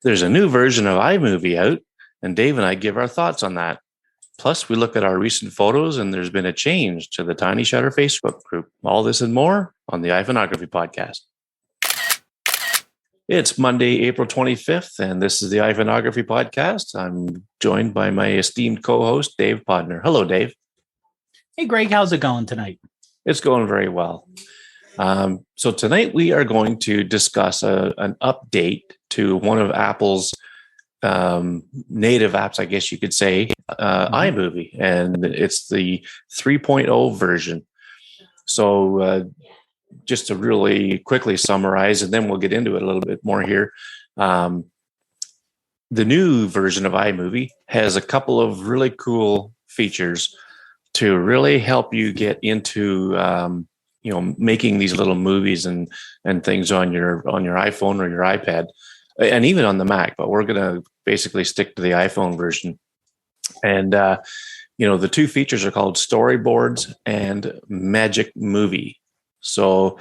There's a new version of iMovie out, and Dave and I give our thoughts on that. Plus, we look at our recent photos, and there's been a change to the Tiny Shutter Facebook group. All this and more on the iPhoneography podcast. It's Monday, April 25th, and this is the iPhoneography podcast. I'm joined by my esteemed co-host, Dave Podner. Hello, Dave. Hey, Greg. How's it going tonight? It's going very well. So tonight we are going to discuss an update to one of Apple's native apps, I guess you could say, iMovie, and it's the 3.0 version. So just to really quickly summarize, and then we'll get into it a little bit more here. The new version of iMovie has a couple of really cool features to really help you get into making these little movies and things on your iPhone or your iPad, and even on the Mac. But we're going to basically stick to the iPhone version. And the two features are called Storyboards and Magic Movie. So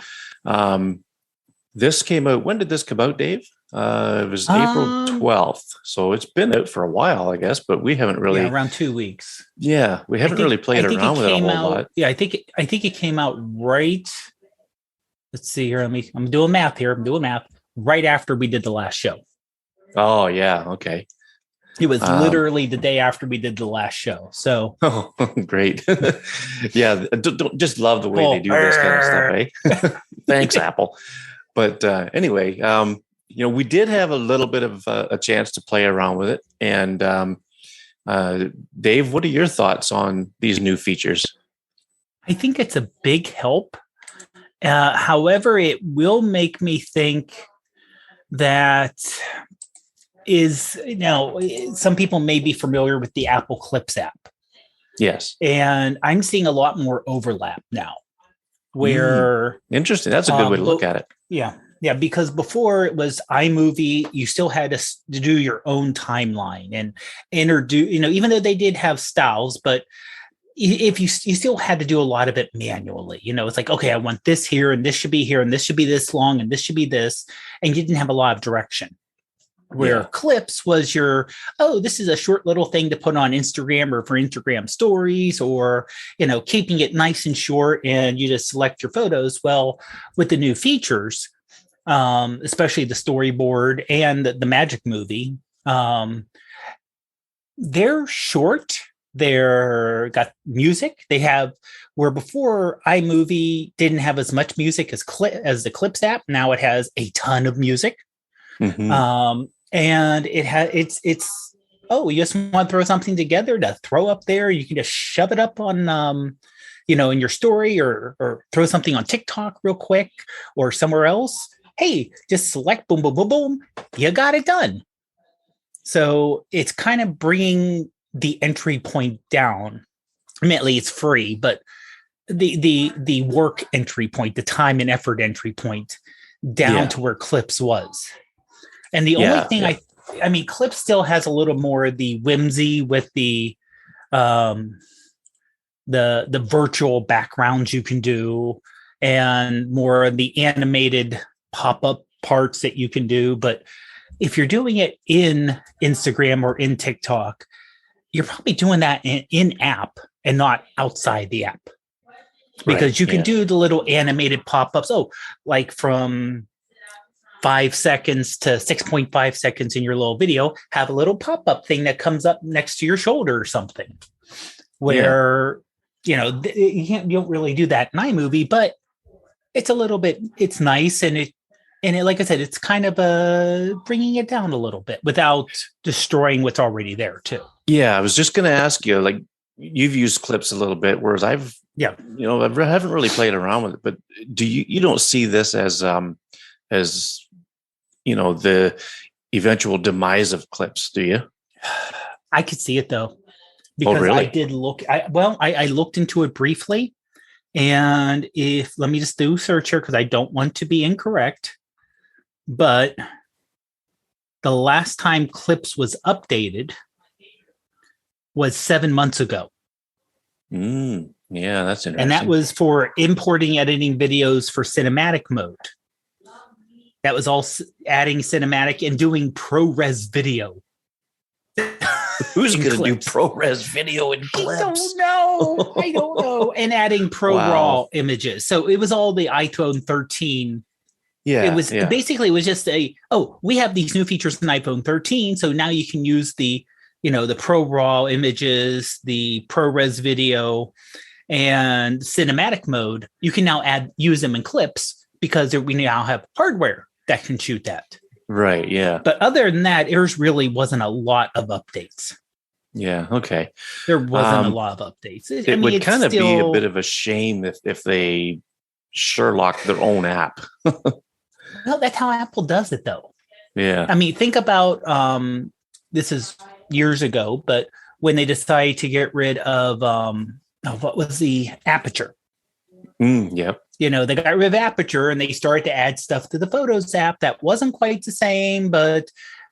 this came out. When did this come out, Dave? It was April 12th. So it's been out for a while, I guess, but we haven't really around 2 weeks. Yeah, we haven't really played around with it a whole lot. Yeah, I think it came out right. Let's see here. I'm doing math here. Right after we did the last show. Oh yeah, okay. It was literally the day after we did the last show. So great. Yeah, don't just love the way they do this kind of stuff, eh? Thanks, Apple. But anyway, we did have a little bit of a chance to play around with it. And Dave, what are your thoughts on these new features? I think it's a big help. However, it will make me think that some people may be familiar with the Apple Clips app. Yes. And I'm seeing a lot more overlap now where interesting. That's a good way to look at it. Yeah. Yeah. Because before it was iMovie, you still had to do your own timeline and introduce, even though they did have styles, but if you still had to do a lot of it manually, it's like, okay, I want this here and this should be here and this should be this long and this should be this. And you didn't have a lot of direction. Where Clips was this is a short little thing to put on Instagram or for Instagram stories or, keeping it nice and short and you just select your photos. Well, with the new features, especially the storyboard and the Magic Movie, they're short. They're got music. They have where before iMovie didn't have as much music as the Clips app. Now it has a ton of music. Mm-hmm. And you just want to throw something together to throw up there. You can just shove it up on, in your story or throw something on TikTok real quick or somewhere else. Hey, just select boom, boom, boom, boom. You got it done. So it's kind of bringing the entry point down. Admittedly, it's free, but the work entry point, the time and effort entry point down to where Clips was. And the only thing I mean, Clips still has a little more of the whimsy with the virtual backgrounds you can do and more of the animated pop-up parts that you can do. But if you're doing it in Instagram or in TikTok, you're probably doing that in app and not outside the app. Because you can do the little animated pop-ups. Oh, like from 5 seconds to 6.5 seconds in your little video, have a little pop-up thing that comes up next to your shoulder or something where, you don't really do that in iMovie, but it's a little bit, it's nice. And like I said, it's kind of bringing it down a little bit without destroying what's already there too. Yeah. I was just going to ask you, like you've used Clips a little bit, whereas I haven't really played around with it, but you don't see this as the eventual demise of Clips, do you? I could see it though, because really? I did look. I looked into it briefly, and let me just do search here because I don't want to be incorrect. But the last time Clips was updated was 7 months ago. Yeah, that's interesting. And that was for importing, editing videos for cinematic mode. That was all adding cinematic and doing ProRes video. Who's going to do ProRes video in clips? I don't know. And adding raw images. So it was all the iPhone 13. Yeah. It was basically, it was just we have these new features in iPhone 13. So now you can use the Pro Raw images, the ProRes video, and cinematic mode. You can now use them in clips because we now have hardware that can shoot that. Right. Yeah. But other than that, there really wasn't a lot of updates. Yeah. Okay. There wasn't a lot of updates. It would kind of be a bit of a shame if they Sherlock their own app. Well, that's how Apple does it, though. Yeah. I mean, think about this is years ago, but when they decided to get rid of what was the Aperture? Yep. They got rid of Aperture and they started to add stuff to the Photos app that wasn't quite the same, but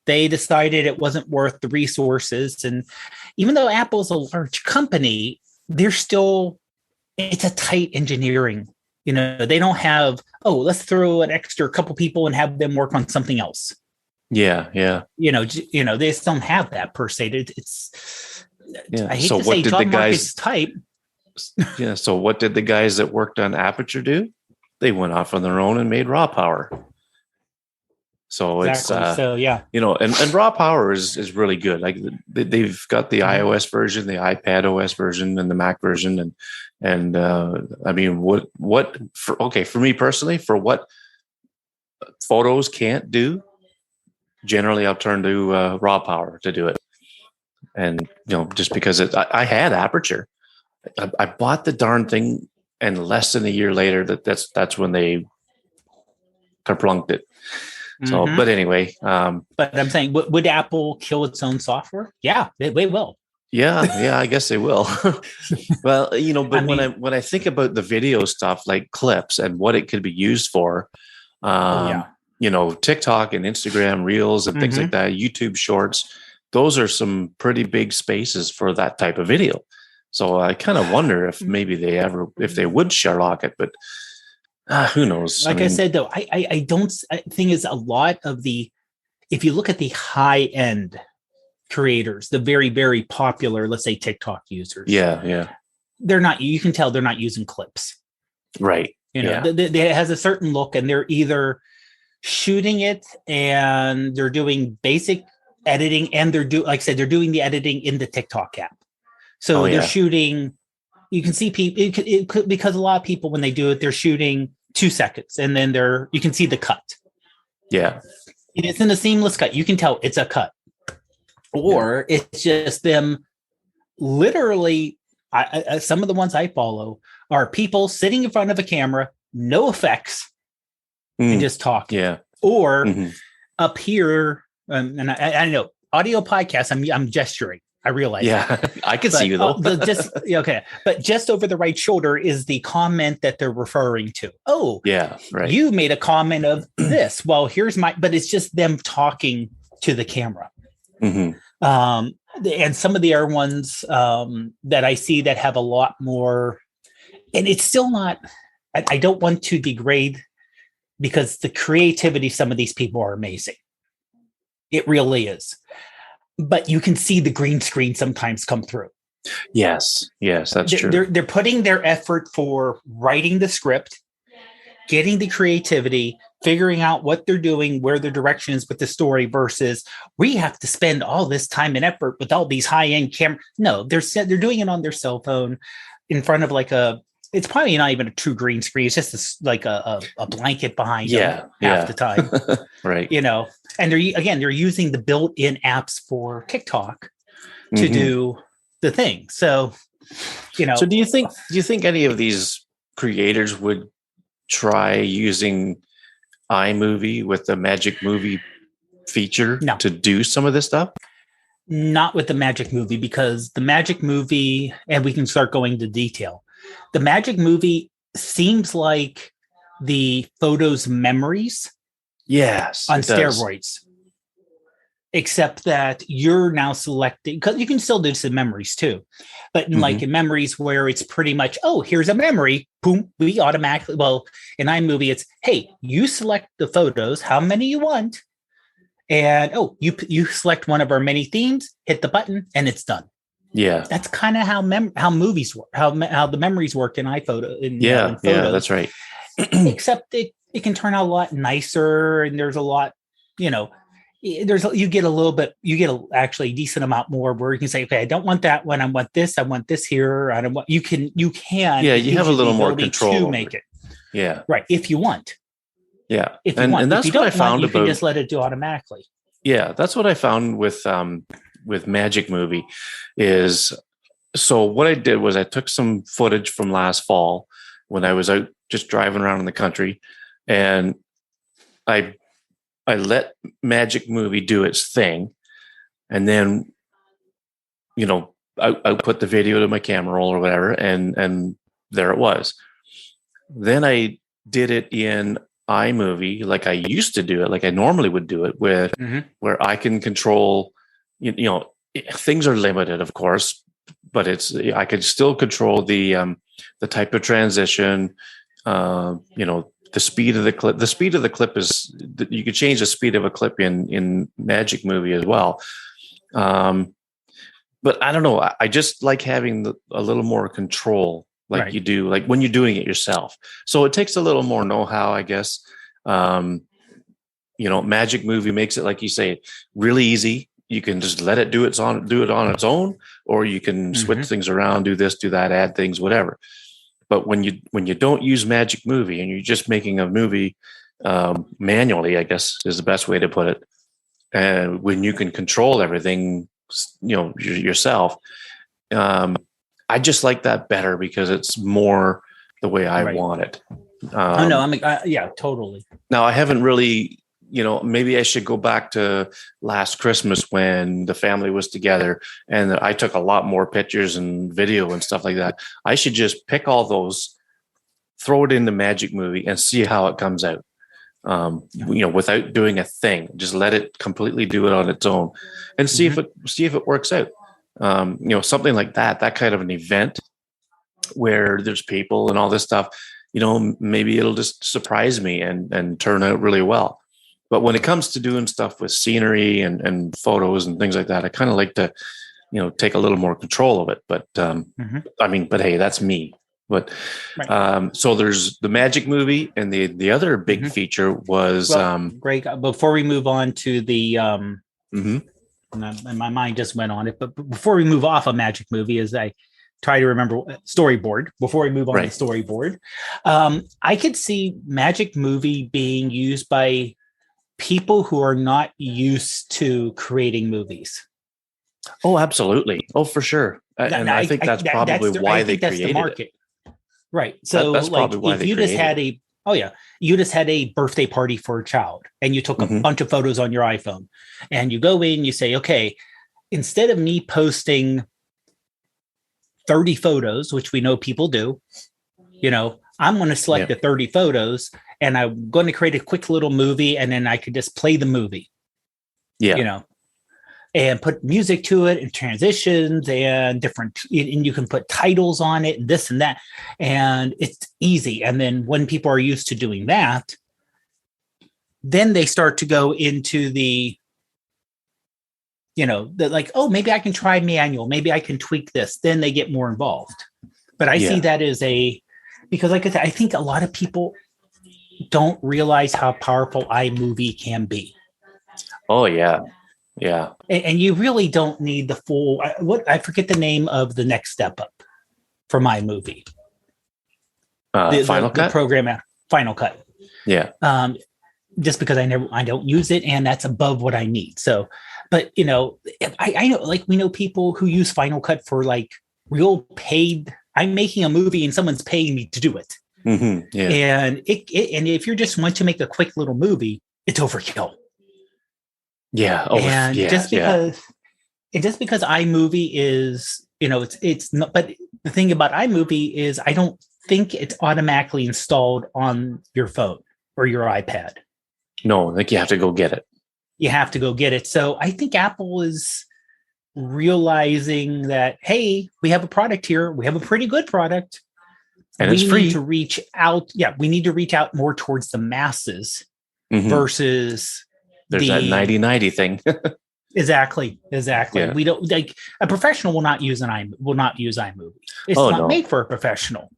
they decided it wasn't worth the resources. And even though Apple's a large company, it's a tight engineering. They don't have, let's throw an extra couple people and have them work on something else. Yeah. Yeah. They just don't have that per se. I hate to say job market's tight. Yeah. So what did the guys that worked on Aperture do? They went off on their own and made raw power. So exactly. and raw power is really good. Like they've got the iOS version, the iPad OS version, and the Mac version. And I mean, for me personally, for what photos can't do, generally I'll turn to raw power to do it. And, just because I had Aperture, I bought the darn thing, and less than a year later, that's when they kerplunked it. So, but anyway, but I'm saying, would Apple kill its own software? Yeah, they will. Yeah, I guess they will. Well, but when I think about the video stuff like clips and what it could be used for, TikTok and Instagram Reels and things like that, YouTube Shorts, those are some pretty big spaces for that type of video. So I kind of wonder if maybe if they would Sherlock it, but who knows? Like I said, though, I don't think is a lot of if you look at the high end creators, the very, very popular, let's say TikTok users. Yeah. They're not, you can tell they're not using clips. Right. It has a certain look, and they're either shooting it and they're doing basic editing, and they're doing the editing in the TikTok app. So they're shooting, you can see people, because a lot of people, when they do it, they're shooting 2 seconds and then you can see the cut. Yeah. It's in a seamless cut. You can tell it's a cut. Or it's just them literally, some of the ones I follow are people sitting in front of a camera, no effects, and just talking. Yeah. Or up here, and I know audio podcasts, I'm gesturing. I realize. Yeah, that. I can see you though. Okay, but just over the right shoulder is the comment that they're referring to. Oh, yeah, right. You made a comment of this. Well, but it's just them talking to the camera. And some of the other ones that I see that have a lot more, and it's still not. I don't want to degrade, because the creativity of some of these people are amazing. It really is. But you can see the green screen sometimes come through. Yes, that's true. They're putting their effort for writing the script, getting the creativity, figuring out what they're doing, where their direction is with the story, versus we have to spend all this time and effort with all these high-end cameras. No, they're doing it on their cell phone in front of it's probably not even a true green screen. It's just a blanket behind them half the time. Right. And they're using the built-in apps for TikTok to do the thing. So, So do you think any of these creators would try using iMovie with the Magic Movie feature to do some of this stuff? Not with the Magic Movie, because the Magic Movie, and we can start going into detail. The Magic Movie seems like the Photos Memories. Yes, on steroids. except that you're now selecting, because you can still do this in memories too, but like in memories where it's pretty much, oh, here's a memory, boom, we automatically, well, in iMovie, it's, hey, you select the photos, how many you want, and oh, you select one of our many themes, hit the button, and it's done. Yeah, that's kind of how movies work, how the memories work in iPhoto, in photos. Yeah, that's right. Except it can turn out a lot nicer, and there's a lot, you get actually a decent amount more where you can say, okay, I don't want that one, I want this here, I don't want, you can yeah, you have a little more control to make it. Yeah, right, if you want. Yeah, if you want. And that's what I found you can just let it do automatically. Yeah, that's what I found with Magic Movie is, so what I did was I took some footage from last fall when I was out just driving around in the country, and I let Magic Movie do its thing, and then I put the video to my camera roll or whatever, and there it was. Then I did it in iMovie like I used to do it, like I normally would do it, with where I can control, things are limited, of course, but I could still control the type of transition, the speed of the clip. The speed of the clip is, you could change the speed of a clip in Magic Movie as well. But I don't know. I just like having a little more control, like right. You do, like when you're doing it yourself. So it takes a little more know-how, I guess. Magic Movie makes it, like you say, really easy. You can just let it do it on its own, or you can switch things around, do this, do that, add things, whatever. But when you don't use Magic Movie and you're just making a movie manually, I guess is the best way to put it. And when you can control everything, yourself, I just like that better because it's more the way I want it. Yeah, totally. Now I haven't really, maybe I should go back to last Christmas when the family was together and I took a lot more pictures and video and stuff like that. I should just pick all those, throw it in the Magic Movie and see how it comes out. Without doing a thing, just let it completely do it on its own and see if it works out. Something like that kind of an event where there's people and all this stuff, maybe it'll just surprise me and turn out really well. But when it comes to doing stuff with scenery and photos and things like that, I kind of like to, take a little more control of it. But but hey, that's me. But so there's the Magic Movie, and the other big feature was Greg. Before we move on to the and my mind just went on it, but before we move off a Magic Movie, as I try to remember storyboard, before we move on to storyboard, I could see Magic Movie being used by people who are not used to creating movies. Oh, absolutely. Oh, for sure. And I think that's probably why they created it. Right. So that's probably why if you just had you just had a birthday party for a child and you took a bunch of photos on your iPhone and you go in, you say, okay, instead of me posting 30 photos, which we know people do, I'm going to select the 30 photos and I'm going to create a quick little movie, and then I could just play the movie. Yeah. And put music to it and transitions and and you can put titles on it and this and that. And it's easy. And then when people are used to doing that, then they start to go into the like, oh, maybe I can try manual. Maybe I can tweak this. Then they get more involved. But I see that as because like I said, I think a lot of people don't realize how powerful iMovie can be. Oh, yeah. Yeah. And you really don't need the full, I forget the name of the next step up for iMovie. Final Cut? The program, Final Cut. Yeah. Just because I don't use it, and that's above what I need. So, but I know, like, we know people who use Final Cut for like real paid. I'm making a movie and someone's paying me to do it. Yeah. And and if you just want to make a quick little movie, it's overkill. Yeah. Just because iMovie is, it's not, but the thing about iMovie is I don't think it's automatically installed on your phone or your iPad. No, like you have to go get it. you have to go get it. So I think Apple is realizing that, hey, we have a product here. We have a pretty good product. And we it's free. need to reach out. Yeah, we need to reach out more towards the masses versus there's that 90-90 thing. Exactly. Yeah. We don't like a professional will not use iMovie. It's not made for a professional.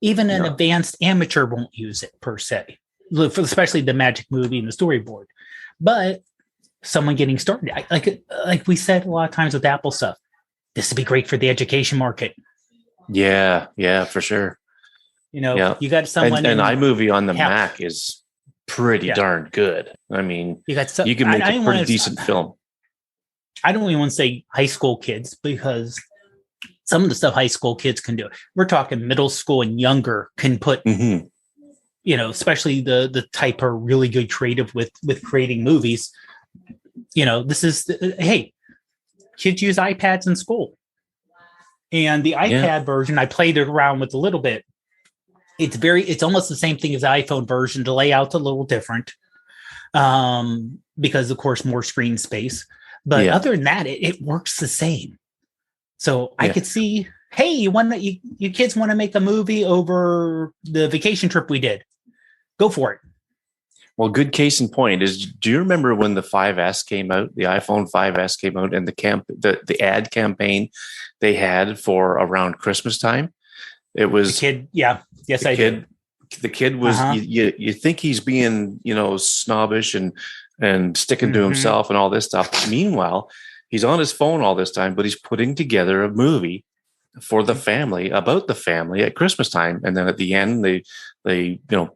Even an advanced amateur won't use it per se, especially the Magic Movie and the storyboard. But someone getting started, like we said a lot of times with Apple stuff, this would be great for the education market. Yeah, for sure. You got someone, and iMovie on the Mac is pretty darn good. I mean, you can make a pretty decent film. I don't even want to say high school kids, because some of the stuff high school kids can do. We're talking middle school and younger can put, especially the type are really good creative with creating movies. This is, hey, kids use iPads in school. And the iPad version, I played it around with a little bit. It's almost the same thing as the iPhone version. The layout's a little different because, of course, more screen space. But other than that, it works the same. So I could see, hey, you kids want to make a movie over the vacation trip we did? Go for it. Well, good case in point is, do you remember when the 5S came out, the iPhone 5S came out, and the ad campaign they had for around Christmas time? It was the kid. Yeah. Yes, I did. The kid was, you think he's being, snobbish and sticking to himself and all this stuff. Meanwhile, he's on his phone all this time, but he's putting together a movie for the family, about the family at Christmas time. And then at the end, they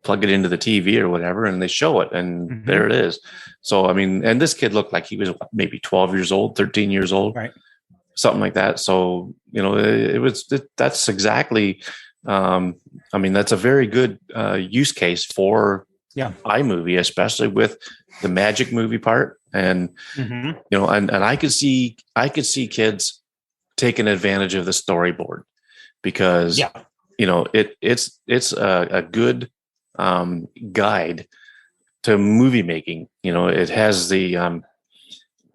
plug it into the TV or whatever, and they show it, and there it is. So, I mean, and this kid looked like he was maybe 12 years old, 13 years old, right? Something like that. So, that's exactly, I mean, that's a very good use case for iMovie, especially with the Magic Movie part. And, and I could see kids taking advantage of the storyboard, because, it's a good guide to movie making. It has the,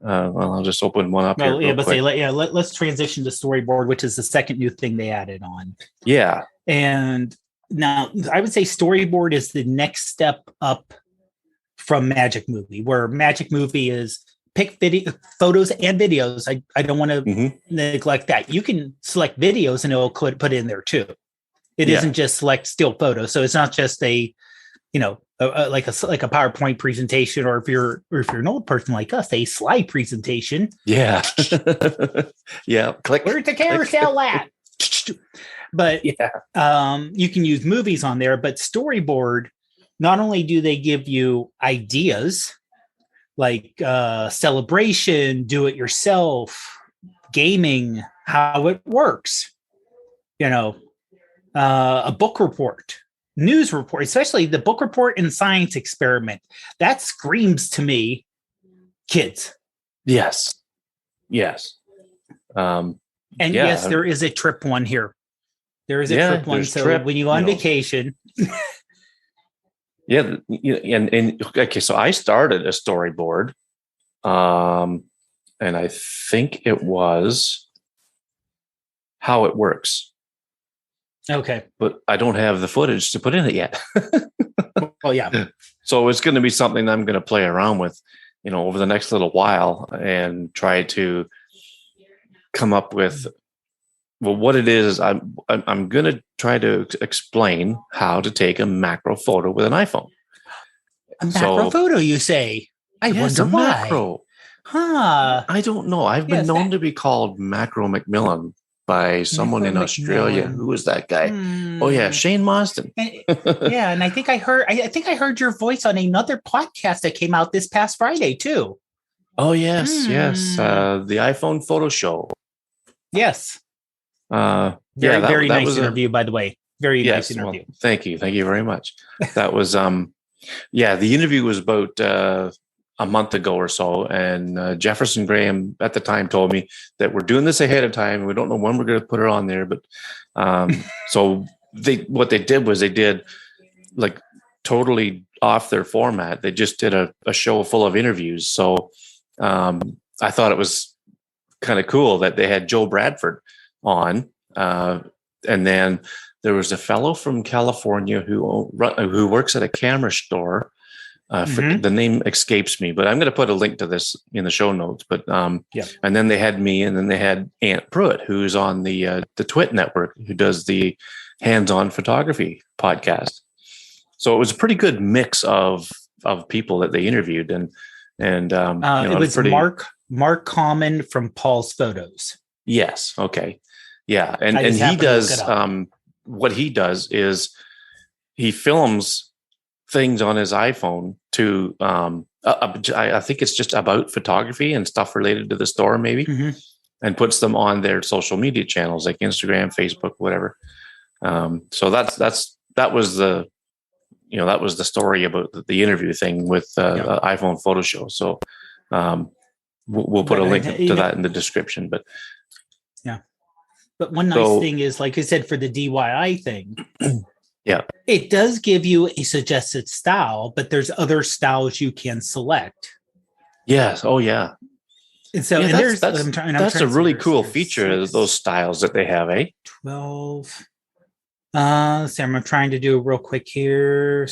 well, I'll just open one up here. Let's transition to storyboard, which is the second new thing they added on. Yeah. And now I would say storyboard is the next step up from Magic Movie, where Magic Movie is pick photos and videos. I don't want to neglect that. You can select videos and it'll put it in there too. It isn't just select still photos. So it's not just like a PowerPoint presentation, or if you're an old person like us, a slide presentation. Yeah. Yeah. Click. Where's the carousel at? But you can use movies on there. But storyboard, not only do they give you ideas like celebration, do it yourself, gaming, how it works, a book report, news report, especially the book report and science experiment. That screams to me kids. Yes. And yes, there is a trip one here. There is a trip one. So when you go on vacation. Yeah. And okay, so I started a storyboard. And I think it was How It Works. Okay. But I don't have the footage to put in it yet. Well, yeah. So it's going to be something I'm going to play around with, over the next little while, and try to come up with, well, what it is. I'm going to try to explain how to take a macro photo with an iPhone. A macro photo, you say? I wonder why. Macro. Huh. I don't know. I've been known to be called Macro Macmillan by someone in Australia. Who was that guy? Oh yeah, Shane Moston. And I think I heard your voice on another podcast that came out this past Friday too. Oh yes. The iPhone Photo Show. Yes. Very nice interview, by the way. Very nice interview. Well, thank you very much. That was the interview was about a month ago or so, and Jefferson Graham at the time told me that we're doing this ahead of time. We don't know when we're going to put it on there, but so what they did was they did like totally off their format. They just did a show full of interviews. So I thought it was kind of cool that they had Joe Bradford on, and then there was a fellow from California who works at a camera store. The name escapes me, but I'm going to put a link to this in the show notes. But and then they had me, and then they had Ant Pruitt, who's on the Twit Network, who does the Hands-On Photography podcast. So it was a pretty good mix of people that they interviewed, and it was Mark Common from Paul's Photos. Yes. Okay. Yeah, and he does what he does is he films things on his iPhone to I think it's just about photography and stuff related to the store maybe, and puts them on their social media channels like Instagram, Facebook, whatever. So that was the story about the interview thing with iPhone Photo Show. So we'll put a link to that in the description. But But one nice thing is, like I said, for the DIY thing, it does give you a suggested style, but there's other styles you can select. Yes. Oh, yeah. And so that's a really cool feature of those styles that they have, eh? 12. So I'm trying to do it real quick here.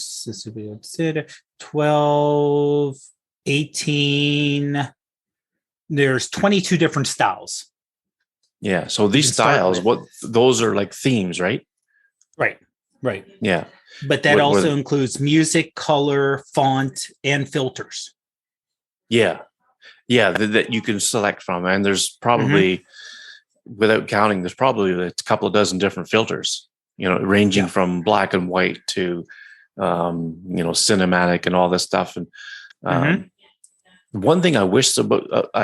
12, 18. There's 22 different styles. Yeah. So these styles, those are like themes, right? Right. Yeah. But that also includes music, color, font, and filters. Yeah. Yeah. That you can select from. And there's probably, without counting, there's probably a couple of dozen different filters, ranging from black and white to, cinematic and all this stuff. And, one thing I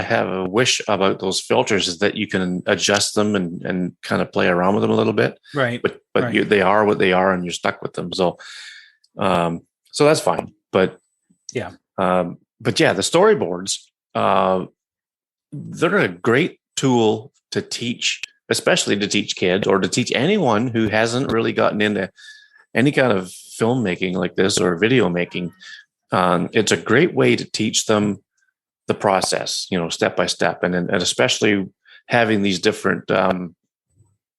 have a wish about those filters is that you can adjust them and kind of play around with them a little bit. Right. But they are what they are, and you're stuck with them. So, so that's fine. But the storyboards, they're a great tool to teach, especially to teach kids or to teach anyone who hasn't really gotten into any kind of filmmaking like this or video making. It's a great way to teach them the process, step by step, and especially having these different, what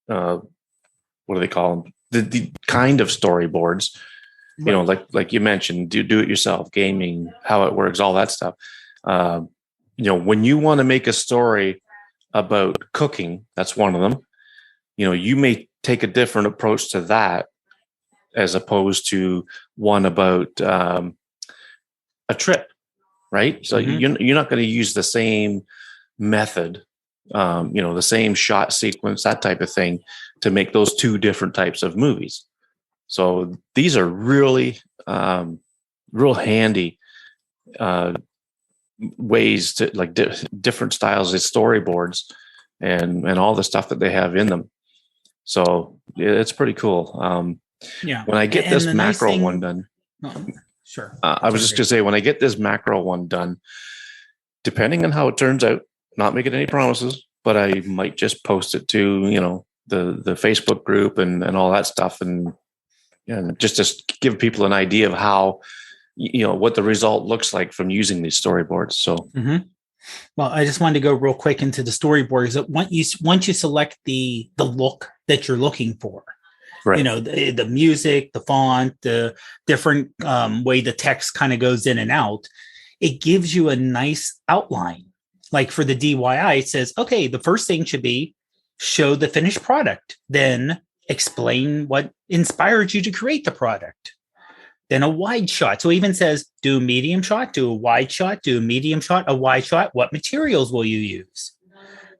do they call them? The kind of storyboards, like you mentioned, do it yourself, gaming, how it works, all that stuff. When you want to make a story about cooking, that's one of them. You may take a different approach to that as opposed to one about a trip. Right. So you're not going to use the same method, the same shot sequence, that type of thing to make those two different types of movies. So these are really real handy ways to different styles of storyboards and all the stuff that they have in them. So it's pretty cool. When I get this macro one done. Sure. I was just going to say, when I get this macro one done, depending on how it turns out, not making any promises, but I might just post it to, the Facebook group and all that stuff. And just to give people an idea of how, what the result looks like from using these storyboards. So, well, I just wanted to go real quick into the storyboards. Once you select the look that you're looking for, right. The music, the font, the different way the text kind of goes in and out, it gives you a nice outline. Like for the DIY, it says, okay, the first thing should be show the finished product, then explain what inspired you to create the product. Then a wide shot. So it even says, do a medium shot, do a wide shot, do a medium shot, a wide shot. What materials will you use?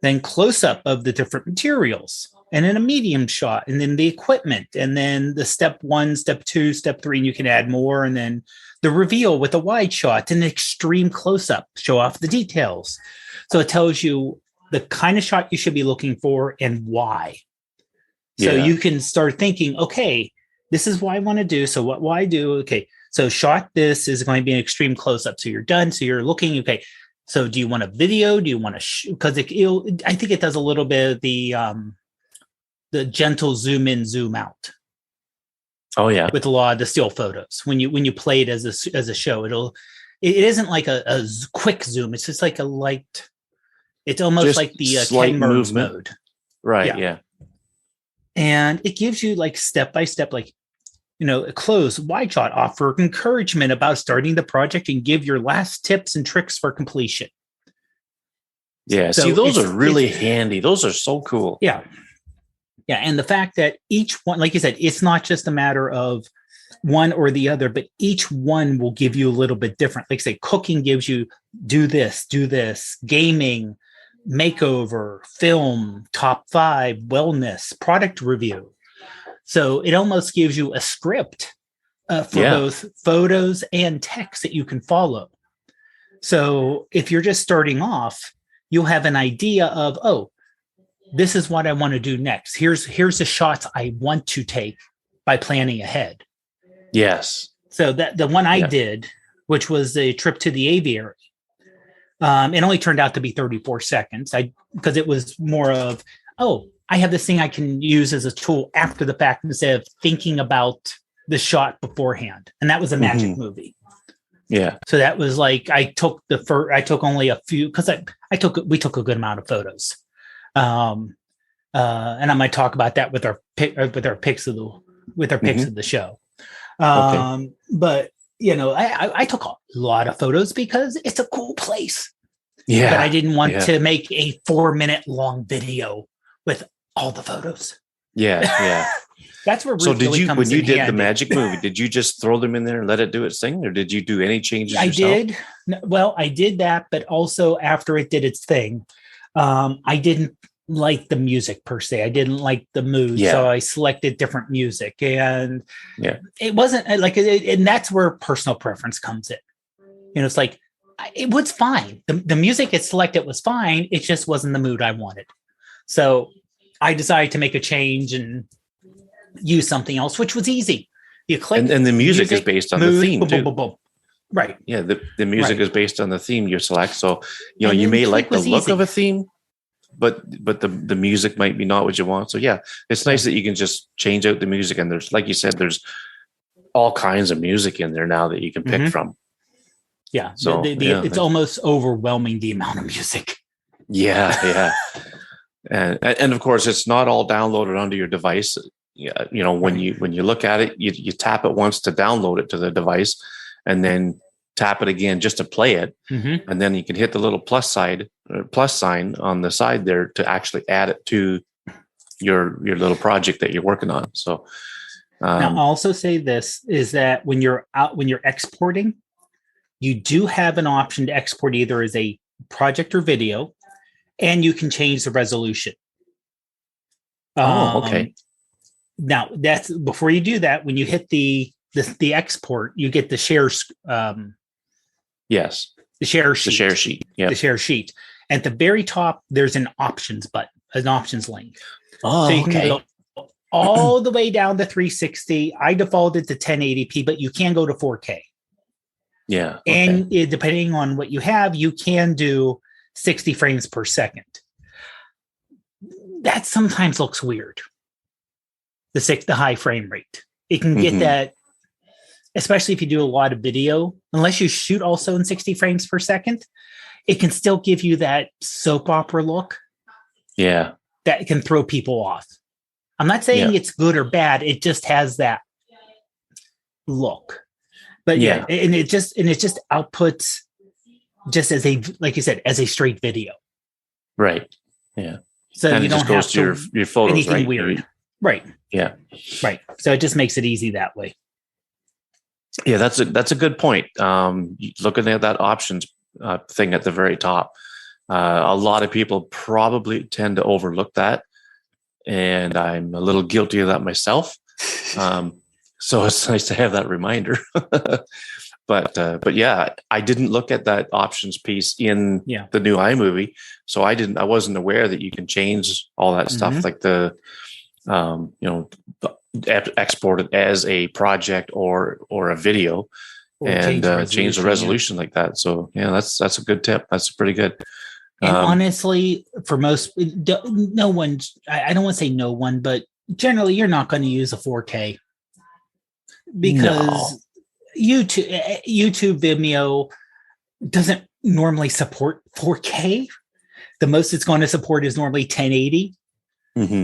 Then close up of the different materials. And then a medium shot, and then the equipment, and then the step 1, step 2, step 3, and you can add more. And then the reveal with a wide shot and an extreme close up, show off the details. So it tells you the kind of shot you should be looking for and why. So you can start thinking, okay, this is what I want to do. So what will I do? Okay, so shot this is going to be an extreme close up. So you're done. So you're looking, okay. So do you want a video? Do you want to because I think it does a little bit of the gentle zoom in, zoom out. Oh yeah. with a lot of the still photos. When you play it as a show, it isn't like a quick zoom. It's just like a light. It's almost Just like the slight Ken Burns movement. mode. Right. Yeah. And it gives you like step by step, like, a close wide shot, offer encouragement about starting the project, and give your last tips and tricks for completion. Yeah. So see, those are really handy. Those are so cool. Yeah. Yeah. And the fact that each one, like you said, it's not just a matter of one or the other, but each one will give you a little bit different. Like say, cooking gives you do this, gaming, makeover, film, top 5, wellness, product review. So it almost gives you a script for both photos and text that you can follow. So if you're just starting off, you'll have an idea of, oh, this is what I want to do next. Here's the shots I want to take by planning ahead. Yes. So that the one I did, which was a trip to the aviary, it only turned out to be 34 seconds. Because it was more of, oh, I have this thing I can use as a tool after the fact instead of thinking about the shot beforehand. And that was a magic movie. Yeah. So that was like, I took only a few, because we took a good amount of photos. And I might talk about that with our pics of the show. But I took a lot of photos because it's a cool place. Yeah. But I didn't want to make a 4-minute long video with all the photos. Yeah. Yeah. That's where so did really you, comes when you in did handy. the magic movie, did you just throw them in there and let it do its thing, or did you do any changes I yourself? did. Well, I did that, but also after it did its thing, I didn't like the music per se. I didn't like the mood, so I selected different music, and it wasn't like and that's where personal preference comes in. It's like it was fine. The music it selected was fine. It just wasn't the mood I wanted. So I decided to make a change and use something else, which was easy. You click, and the music is based on the theme too. Boom. Right. Yeah, the music is based on the theme you select. So you may like the look of a theme, but the music might be not what you want. So yeah, it's nice that you can just change out the music. And there's, like you said, there's all kinds of music in there now that you can pick from. Yeah. So it's almost overwhelming, the amount of music. Yeah. And of course, it's not all downloaded onto your device. When you look at it, you tap it once to download it to the device, and then tap it again just to play it. And then you can hit the little plus sign on the side there to actually add it to your little project that you're working on. So now I'll also say this is that when you're exporting, you do have an option to export either as a project or video, and you can change the resolution. Okay. Now that's before you do that. When you hit the export, you get the share. Yes. The share sheet. The share sheet. Yeah. The share sheet. At the very top, there's an options button, an options link. Oh, so you okay. can go all the way down to 360. I defaulted to 1080p, but you can go to 4K. Yeah. Okay. And depending on what you have, you can do 60 frames per second. That sometimes looks weird. The high frame rate. It can get that, especially if you do a lot of video, unless you shoot also in 60 frames per second, it can still give you that soap opera look. Yeah. That can throw people off. I'm not saying it's good or bad. It just has that look. But and it just outputs just as like you said, as a straight video. Right. Yeah. So and you don't have to your photos, anything right? weird. Right. Yeah. Right. So it just makes it easy that way. Yeah, that's a good point. Looking at that options thing at the very top, a lot of people probably tend to overlook that, and I'm a little guilty of that myself. So it's nice to have that reminder. But yeah, I didn't look at that options piece in the new iMovie, so I wasn't aware that you can change all that stuff, like the export it as a project or a video, and change the resolution like that. So yeah, that's a good tip. That's pretty good. And honestly, for most, no one, I don't want to say no one, but generally you're not going to use a 4K. because YouTube Vimeo doesn't normally support 4K. The most it's going to support is normally 1080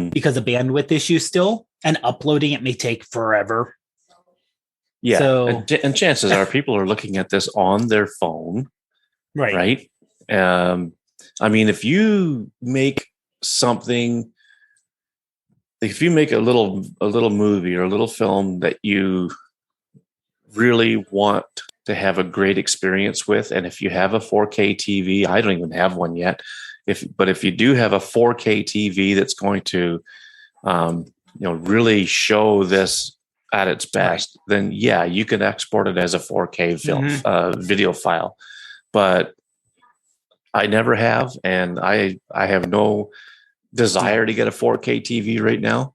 because of bandwidth issues still, and uploading it may take forever. Yeah. So, and chances are people are looking at this on their phone. Right. I mean, if you make something, if you make a little movie or a little film that you really want to have a great experience with, and if you have a 4K TV, I don't even have one yet. But if you do have a 4K TV that's going to, really show this at its best, then yeah, you can export it as a 4K film video file. But I never have, and I have no desire to get a 4K TV right now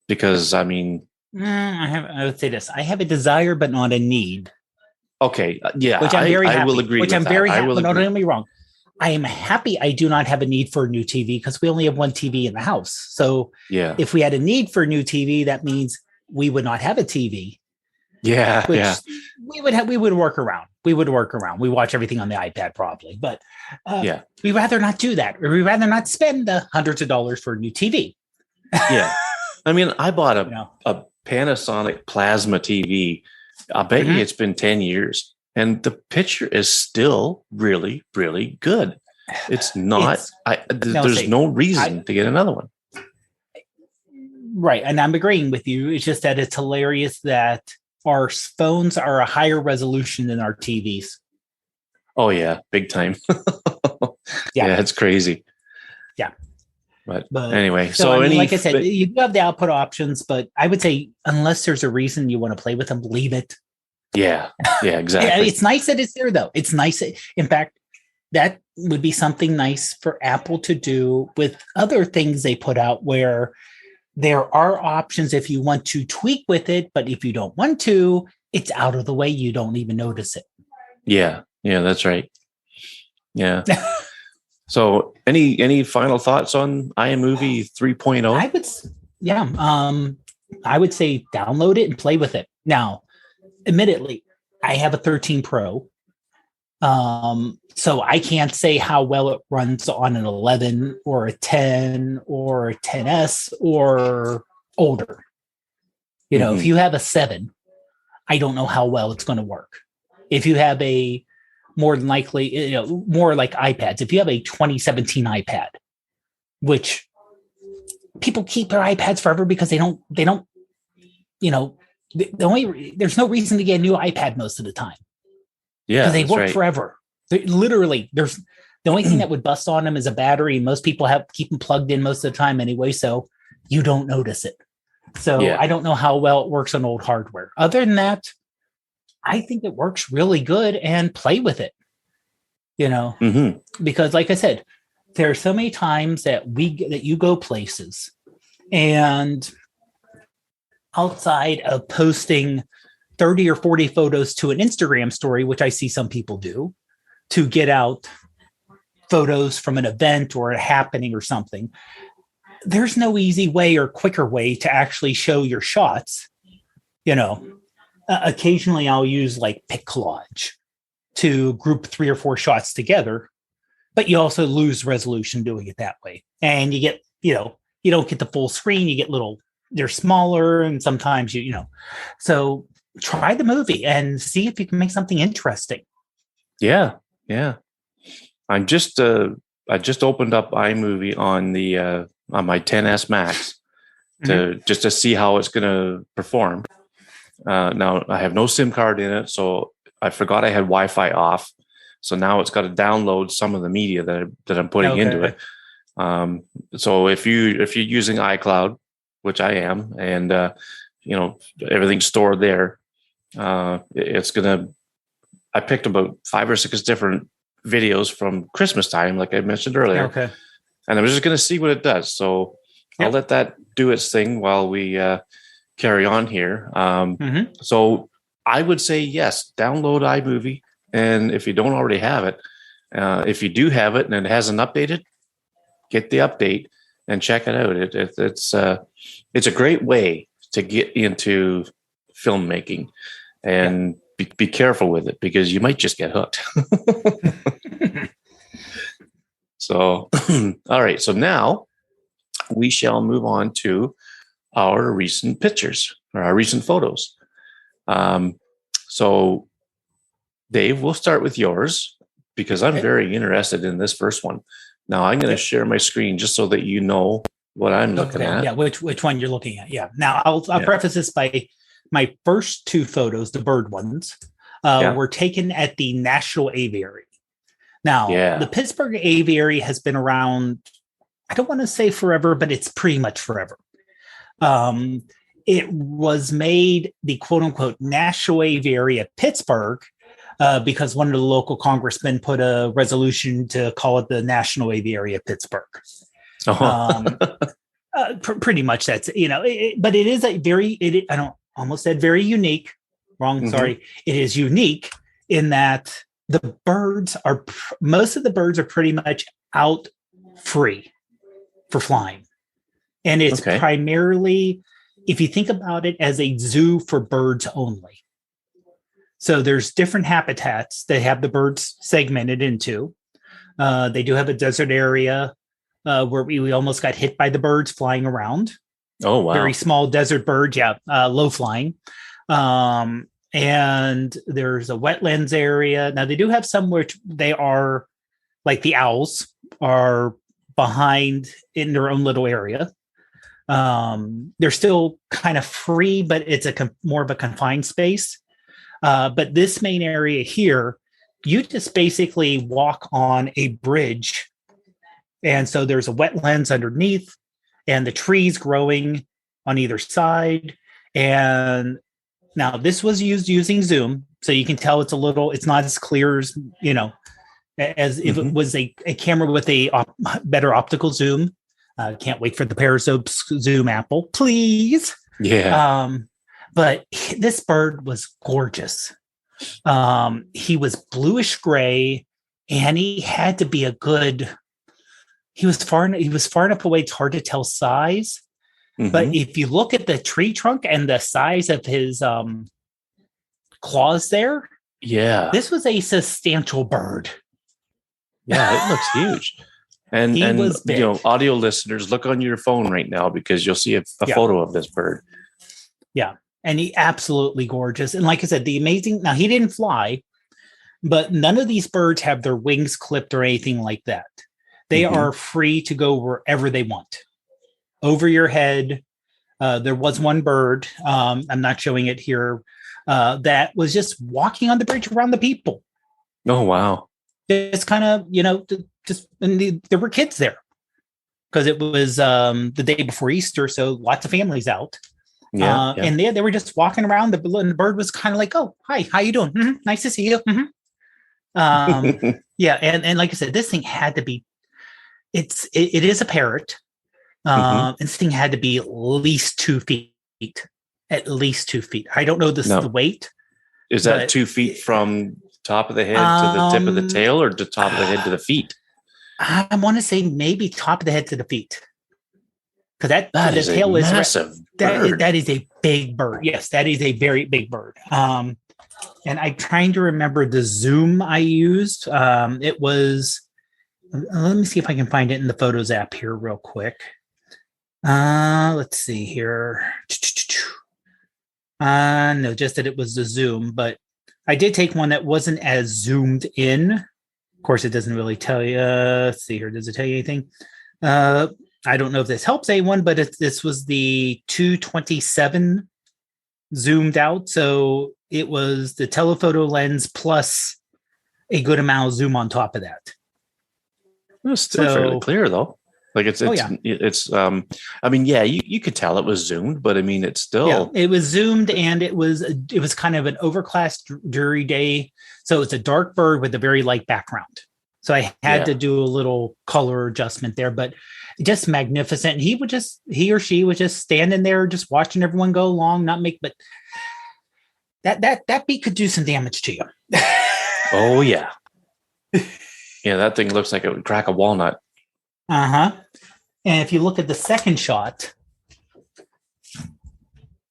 because I mean, I would say this: I have a desire, but not a need. Okay, yeah, which I'm very happy. I will agree. Which with I'm that. very happy. But don't agree. get me wrong. I am happy I do not have a need for a new TV because we only have one TV in the house. So Yeah, if we had a need for a new TV, that means we would not have a TV. Yeah, which yeah. we would work around. We would work around. We watch everything on the iPad probably, but we'd rather not do that. Or we'd rather not spend the hundreds of dollars for a new TV. Yeah. I mean, I bought a Panasonic plasma TV. I bet you it's been 10 years and the picture is still really, really good. It's not, there's no reason to get another one. Right. And I'm agreeing with you. It's just that it's hilarious that our phones are a higher resolution than our TVs. Oh yeah. Big time. Yeah. It's crazy. Yeah. But anyway, so I mean, like I said, you do have the output options, but I would say unless there's a reason you want to play with them, leave it. Yeah, exactly. It's nice that it's there, though. It's nice. In fact, that would be something nice for Apple to do with other things they put out where there are options if you want to tweak with it, but if you don't want to, it's out of the way. You don't even notice it. Yeah, that's right. Yeah. So any final thoughts on iMovie 3.0? I would say download it and play with it. Now, admittedly, I have a 13 Pro. So I can't say how well it runs on an 11 or a 10 or a 10S or older. If you have a 7, I don't know how well it's going to work. If you have a more than likely, more like iPads. If you have a 2017 iPad, which people keep their iPads forever because they don't, there's no reason to get a new iPad most of the time. Yeah, because they work forever. The only thing that would bust on them is a battery. Most people keep them plugged in most of the time anyway, so you don't notice it. So I don't know how well it works on old hardware. Other than that, I think it works really good, and play with it. Because like I said, there are so many times that you go places, and outside of posting 30 or 40 photos to an Instagram story, which I see some people do, to get out photos from an event or a happening or something, there's no easy way or quicker way to actually show your shots. Occasionally I'll use like Pic Collage to group 3 or 4 shots together, but you also lose resolution doing it that way. And you get, you don't get the full screen, you get they're smaller, and sometimes so try the movie and see if you can make something interesting. Yeah. I just opened up iMovie on my 10s Max just to see how it's going to perform. Now I have no SIM card in it, so I forgot I had Wi-Fi off. So now it's got to download some of the media that I'm putting into it. So if you're using iCloud, which I am, and everything's stored there, it's gonna. I picked about 5 or 6 different videos from Christmas time, like I mentioned earlier. Okay. And I'm just gonna see what it does. So I'll let that do its thing while we carry on here. So I would say yes, download iMovie, and if you don't already have it, if you do have it and it hasn't updated, get the update and check it out. It's a great way to get into filmmaking, and be careful with it because you might just get hooked. So, all right. So now we shall move on to our recent pictures or our recent photos. So, Dave, we'll start with yours because I'm very interested in this first one. Now, I'm going to share my screen just so that you know what I'm looking at. Yeah, which one you're looking at. Yeah. Now, I'll preface this by my first two photos, the bird ones, were taken at the National Aviary. Now, the Pittsburgh Aviary has been around, I don't want to say forever, but it's pretty much forever. It was made the quote unquote National Aviary at Pittsburgh because one of the local congressmen put a resolution to call it the National Aviary of Pittsburgh. Pretty much that's, but it is I don't almost said very unique. Wrong. Sorry. It is unique in that the birds most of the birds are pretty much out free for flying. And it's primarily, if you think about it, as a zoo for birds only. So there's different habitats they have the birds segmented into. They do have a desert area where we almost got hit by the birds flying around. Oh, wow. Very small desert birds, low flying. And there's a wetlands area. Now, they do have some where they are, like the owls, are behind in their own little area. They're still kind of free, but it's more of a confined space. But this main area here, you just basically walk on a bridge. And so there's a wetlands underneath and the trees growing on either side. And now this was used using Zoom. So you can tell it's not as clear as, as if it was a camera with a better optical zoom. Can't wait for the Periscope Zoom Apple, please. Yeah. But this bird was gorgeous. He was bluish gray, and he had to be he was far enough away, it's hard to tell size. But if you look at the tree trunk and the size of his claws there, this was a substantial bird. Yeah, it looks huge. And audio listeners, look on your phone right now because you'll see a photo of this bird. Yeah. And he absolutely gorgeous. And like I said, now he didn't fly, but none of these birds have their wings clipped or anything like that. They are free to go wherever they want. Over your head. There was one bird, I'm not showing it here, that was just walking on the bridge around the people. Oh, wow. It's kind of, there were kids there because it was the day before Easter. So lots of families out. And they were just walking around. The bird was kind of like, oh, hi, how you doing? Nice to see you. And like I said, this thing had to be, it is a parrot. And this thing had to be at least 2 feet. At least 2 feet. I don't know the weight. Is that 2 feet from top of the head to the tip of the tail, or the top of the head to the feet? I want to say maybe top of the head to the feet. Because that is a massive bird. That is a big bird. Yes, that is a very big bird. And I'm trying to remember the zoom I used. It was, let me see if I can find it in the Photos app here real quick. Let's see here. No, just that it was the zoom, but I did take one that wasn't as zoomed in. Of course, it doesn't really tell you. Let's see here. Does it tell you anything? I don't know if this helps anyone, but this was the 227 zoomed out. So it was the telephoto lens plus a good amount of zoom on top of that. It's still fairly clear though. Like it's I mean, you could tell it was zoomed, but I mean, it's still, it was zoomed, and it was kind of an overcast dreary day. So it's a dark bird with a very light background. So I had to do a little color adjustment there, but just magnificent. And he or she was just standing there, just watching everyone go along, but that beak could do some damage to you. Oh yeah. Yeah. That thing looks like it would crack a walnut. And if you look at the second shot,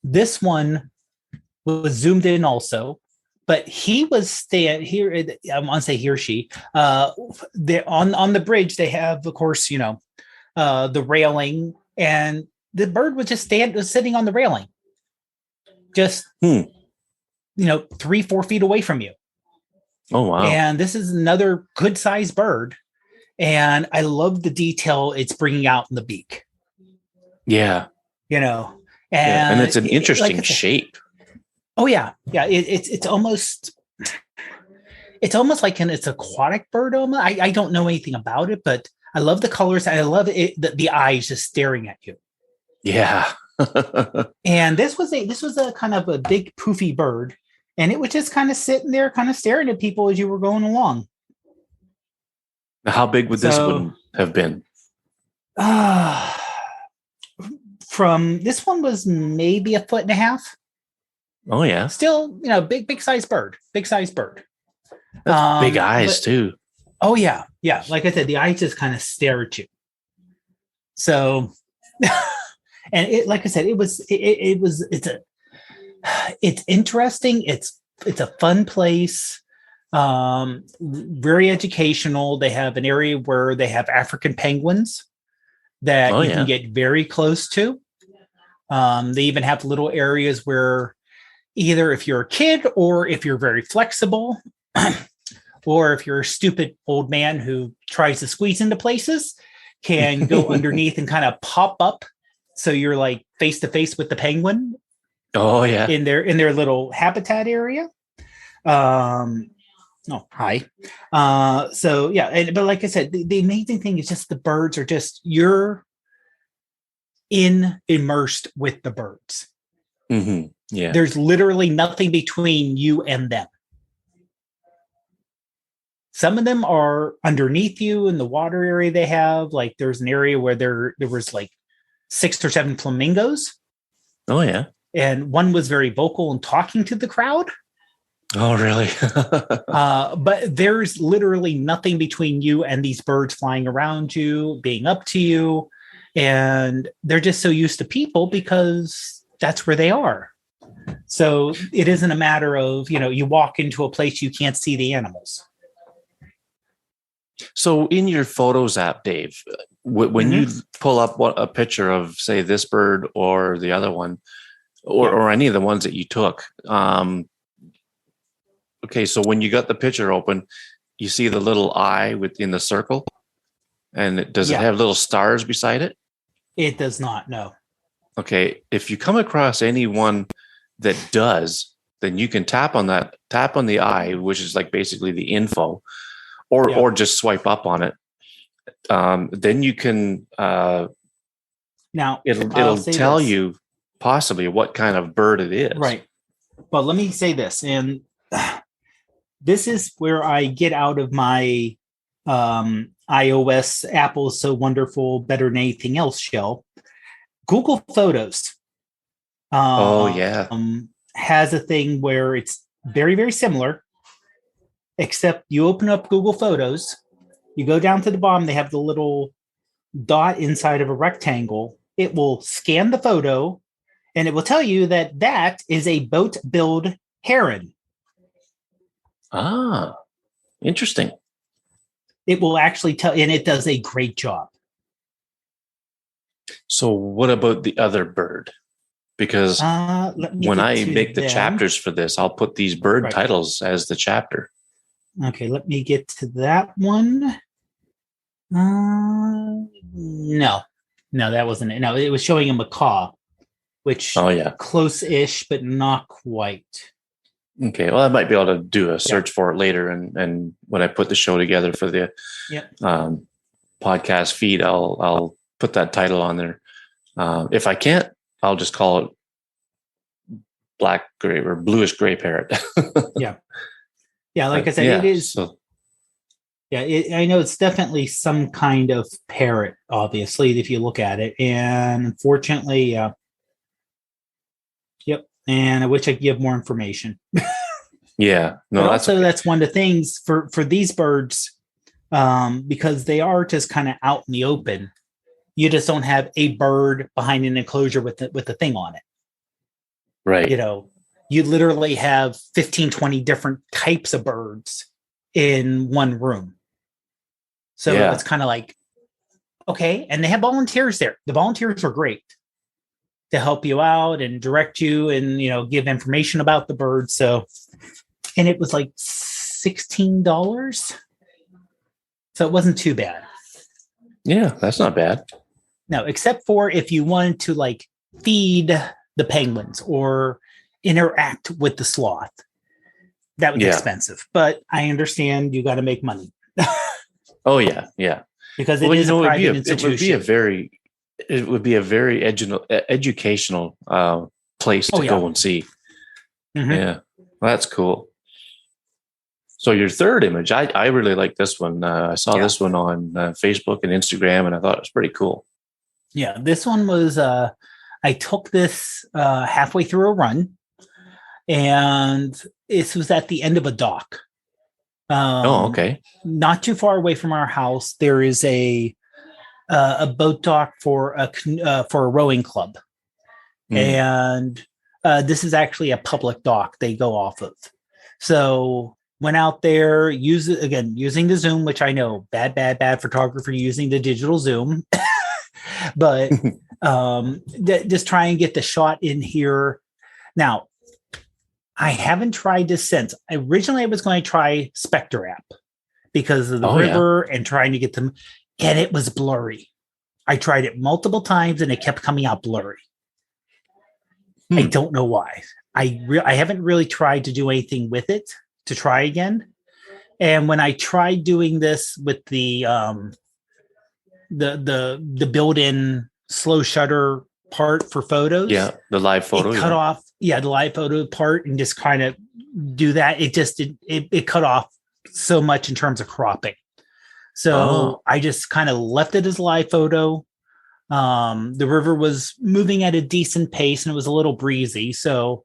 this one was zoomed in also, but he was stand here. I want to say he or she. On the bridge, they have, of course, the railing, and the bird was just sitting on the railing, just 3-4 feet away from you. Oh wow! And this is another good sized bird, and I love the detail it's bringing out in the beak. Yeah, and it's an interesting shape. Oh yeah. It's almost like it's aquatic bird. Almost. I don't know anything about it, but I love the colors. I love it. The eyes just staring at you. Yeah. And this was a kind of a big poofy bird, and it was just kind of sitting there, kind of staring at people as you were going along. How big would this one have been? From this one was maybe 1.5 feet. Oh yeah, still big size bird. That's big eyes too. Oh yeah. Like I said, the eyes just kind of stare at you. So, and it, like I said, it's interesting. It's a fun place. Very educational. They have an area where they have African penguins that you can get very close to. They even have little areas where either if you're a kid or if you're very flexible or if you're a stupid old man who tries to squeeze into places, can go underneath and kind of pop up. So you're like face to face with the penguin. Oh yeah. In their little habitat area. Hi. So yeah. But like I said, the amazing thing is just the birds are just, you're immersed with the birds. Mm-hmm. Yeah. There's literally nothing between you and them. Some of them are underneath you in the water area they have. Like there's an area where there was like 6 or 7 flamingos. Oh yeah. And one was very vocal and talking to the crowd. Oh really? But there's literally nothing between you and these birds flying around you, being up to you. And they're just so used to people because that's where they are. So it isn't a matter of, you walk into a place, you can't see the animals. So in your Photos app, Dave, when you pull up a picture of, say, this bird or the other one, or any of the ones that you took, okay, so when you got the picture open, you see the little eye within the circle, and does it have little stars beside it? It does not, no. Okay, if you come across any one that does, then you can tap on the eye, which is like basically the info, or just swipe up on it. Then you can now it'll tell you possibly what kind of bird it is. Right. But let me say this, and this is where I get out of my iOS, Apple's so wonderful, better than anything else shell. Google Photos has a thing where it's very, very similar, except you open up Google Photos, you go down to the bottom, they have the little dot inside of a rectangle. It will scan the photo, and it will tell you that is a boat-billed heron. Ah, interesting. It will actually tell, and it does a great job. So what about the other bird? Because when I make the chapters for this, I'll put these bird titles as the chapter. Okay, let me get to that one. No, that wasn't it. No, it was showing a macaw, which close-ish, but not quite. Okay, well, I might be able to do a search for it later, and when I put the show together for the podcast feed, I'll put that title on there. If I can't, I'll just call it black gray or bluish gray parrot. Like I said, it is. So, I know it's definitely some kind of parrot, obviously, if you look at it, and unfortunately, and I wish I could give more information. That's one of the things for these birds, because they are just kind of out in the open. You just don't have a bird behind an enclosure with the thing on it. Right. you literally have 15, 20 different types of birds in one room. So Yeah. it's kind of like, okay. And they have volunteers there. The volunteers are great to help you out and direct you and, give information about the bird. So, and it was like $16. So it wasn't too bad. Yeah, that's not bad. No, except for if you wanted to like feed the penguins or interact with the sloth. That was expensive, but I understand you got to make money. Oh yeah, yeah. Because it is a private institution. It would be a very educational place to go and see. Mm-hmm. Yeah, well, that's cool. So your third image, I really like this one. I saw this one on Facebook and Instagram, and I thought it was pretty cool. Yeah, this one was. I took this halfway through a run, and this was at the end of a dock. Okay. Not too far away from our house, there is a boat dock for a rowing club, and this is actually a public dock they go off of. So went out there, using the zoom, which I know bad photographer using the digital zoom, but just try and get the shot in here. Now, I haven't tried this since. Originally, I was going to try Spectre app because of the river and trying to get them, and it was blurry. I tried it multiple times and it kept coming out blurry. I don't know why. I haven't really tried to do anything with it to try again. And when I tried doing this with the built-in slow shutter part for photos, the live photo, it cut off. Yeah, the live photo part, and just kind of do that. It just it cut off so much in terms of cropping. So I just kind of left it as live photo. The river was moving at a decent pace and it was a little breezy. So